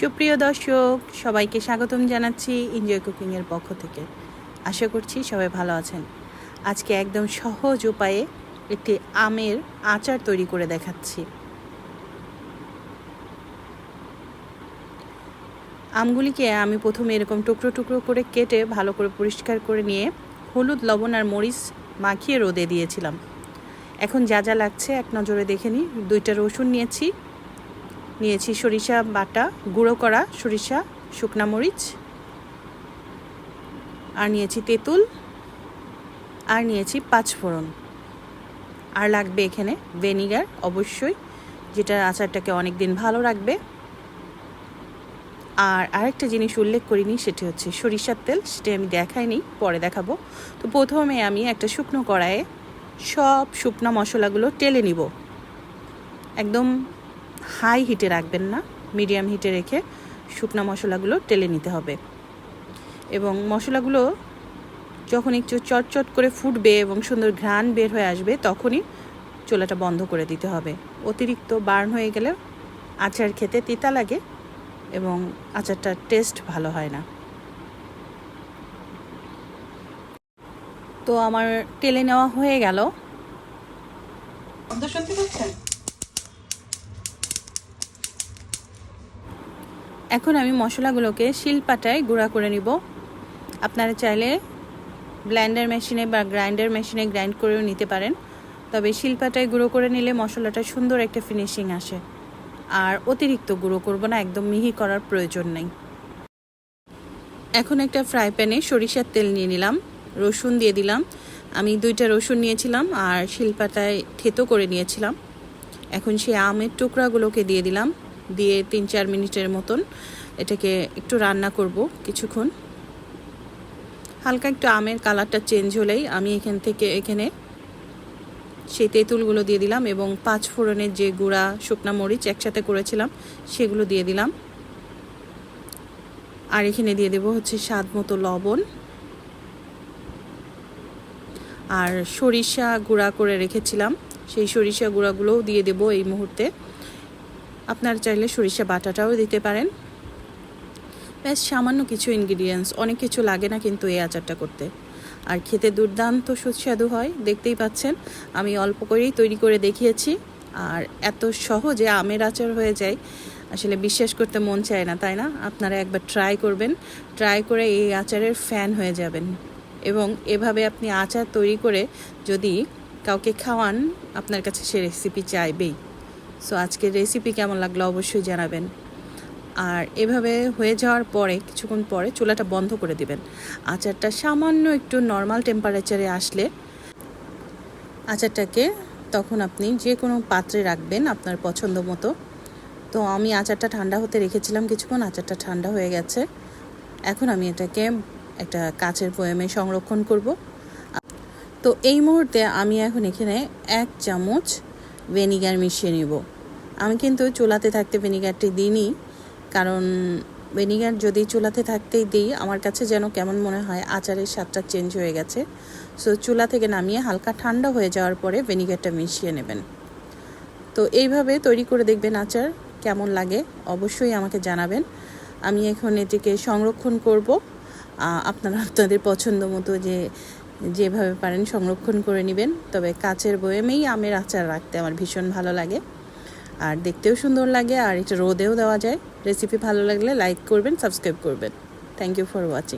সুপ্রিয় দর্শক, সবাইকে স্বাগতম জানাচ্ছি এনজয় কুকিংয়ের পক্ষ থেকে। আশা করছি সবাই ভালো আছেন। আজকে একদম সহজ উপায়ে একটি আমের আচার তৈরি করে দেখাচ্ছি। আমগুলিকে আমি প্রথমে এরকম টুকরো টুকরো করে কেটে ভালো করে পরিষ্কার করে নিয়ে হলুদ, লবণ আর মরিচ মাখিয়ে রোদে দিয়েছিলাম। এখন যা যা লাগছে এক নজরে দেখে নিই। 2টা রসুন নিয়েছি সরিষা বাটা, গুঁড়ো করা সরিষা, শুকনা মরিচ, আর নিয়েছি তেঁতুল, আর নিয়েছি 5 ফোড়ন। আর লাগবে এখানে ভিনেগার, অবশ্যই, যেটা আচারটাকে অনেক দিন ভালো রাখবে। আর আরেকটা জিনিস উল্লেখ করিনি, সেটি হচ্ছে সরিষার তেল। সেটা আমি দেখাইনি, পরে দেখাবো। তো প্রথমে আমি একটা শুকনো কড়াইয়ে সব শুকনো মশলাগুলো টেলে নিব। একদম হাই হিটে রাখবেন না, মিডিয়াম হিটে রেখে শুকনো মশলাগুলো টেলে নিতে হবে। এবং মশলাগুলো যখন একটু চটচট করে ফুটবে এবং সুন্দর ঘ্রাণ বের হয়ে আসবে, তখনই চুলাটা বন্ধ করে দিতে হবে। অতিরিক্ত বার্ন হয়ে গেলে আচার খেতে তিতা লাগে এবং আচারটার টেস্ট ভালো হয় না। তো আমার টেলে নেওয়া হয়ে গেল। শুনতে পাচ্ছেন? এখন আমি মশলাগুলোকে শিলপাটায় গুঁড়া করে নিব। আপনারা চাইলে ব্লেন্ডার মেশিনে বা গ্রাইন্ডার মেশিনে গ্রাইন্ড করেও নিতে পারেন, তবে শিলপাটায় গুঁড়ো করে নিলে মশলাটা সুন্দর একটা ফিনিশিং আসে। আর অতিরিক্ত গুঁড়ো করব না, একদম মিহি করার প্রয়োজন নেই। এখন একটা ফ্রাই প্যানে সরিষার তেল নিয়ে নিলাম, রসুন দিয়ে দিলাম। আমি 2টা রসুন নিয়েছিলাম আর শিলপাটায় থেতো করে নিয়েছিলাম। এখন সেই আমের টুকরাগুলোকে দিয়ে দিলাম, দিয়ে 3-4 মিনিটের মতন এটাকে একটু রান্না করব কিছুক্ষণ। হালকা একটু আমের কালারটা চেঞ্জ হলেই আমি এখানে সেই তেঁতুলগুলো দিয়ে দিলাম এবং 5 ফোড়নের যে গুঁড়া শুকনা মরিচ একসাথে করেছিলাম সেগুলো দিয়ে দিলাম। আর এখানে দিয়ে দেব হচ্ছে স্বাদ মতো লবণ, আর সরিষা গুঁড়া করে রেখেছিলাম সেই সরিষা গুঁড়াগুলোও দিয়ে দেব এই মুহূর্তে। আপনারা চাইলে সরিষা বাটাটাও দিতে পারেন। বেশ সামান্য কিছু ইনগ্রিডিয়েন্টস, অনেক কিছু লাগে না কিন্তু এই আচারটা করতে, আর খেতে দুর্দান্ত সুস্বাদু হয়। দেখতেই পাচ্ছেন আমি অল্প করেই তৈরি করে দেখিয়েছি, আর এত সহজে আমের আচার হয়ে যায় আসলে বিশ্বাস করতে মন চায় না, তাই না? আপনারা একবার ট্রাই করবেন, ট্রাই করে এই আচারের ফ্যান হয়ে যাবেন। এবং এভাবে আপনি আচার তৈরি করে যদি কাউকে খাওয়ান, আপনার কাছে সে রেসিপি চাইবেই। সো আজকের রেসিপি কেমন লাগলো অবশ্যই জানাবেন। আর এভাবে হয়ে যাওয়ার পরে কিছুক্ষণ পরে চুলাটা বন্ধ করে দিবেন। আচারটা সামান্য একটু নর্মাল টেম্পারেচারে আসলে আচারটাকে তখন আপনি যে কোনো পাত্রে রাখবেন আপনার পছন্দ মতো। তো আমি আচারটা ঠান্ডা হতে রেখেছিলাম কিছুক্ষণ, আচারটা ঠান্ডা হয়ে গেছে। এখন আমি এটাকে একটা কাচের বয়ামে সংরক্ষণ করব। তো এই মুহূর্তে আমি এখন এখানে 1 চামচ ভিনেগার মিশিয়ে নিব। আমি কিন্তু চুলাতে থাকতে ভিনেগারটি দিইনি, কারণ ভিনেগার যদি চুলাতে থাকতেই দিই আমার কাছে যেন কেমন মনে হয় আচারের স্বাদটা চেঞ্জ হয়ে গেছে। সো চুলা থেকে নামিয়ে হালকা ঠান্ডা হয়ে যাওয়ার পরে ভিনেগারটা মিশিয়ে নেবেন। তো এইভাবে তৈরি করে দেখবেন আচার কেমন লাগে, অবশ্যই আমাকে জানাবেন। আমি এখন এটিকে সংরক্ষণ করব। আপনারা আপনাদের পছন্দ মতো যেভাবে পারেন সংরক্ষণ করে নেবেন। তবে কাচের বয়ামেই আমের আচার রাখতে আমার ভীষণ ভালো লাগে, আর দেখতেও সুন্দর লাগে, আর এটা রোদেও দেওয়া যায়। রেসিপি ভালো লাগলে লাইক করবেন, সাবস্ক্রাইব করবেন। Thank you for watching.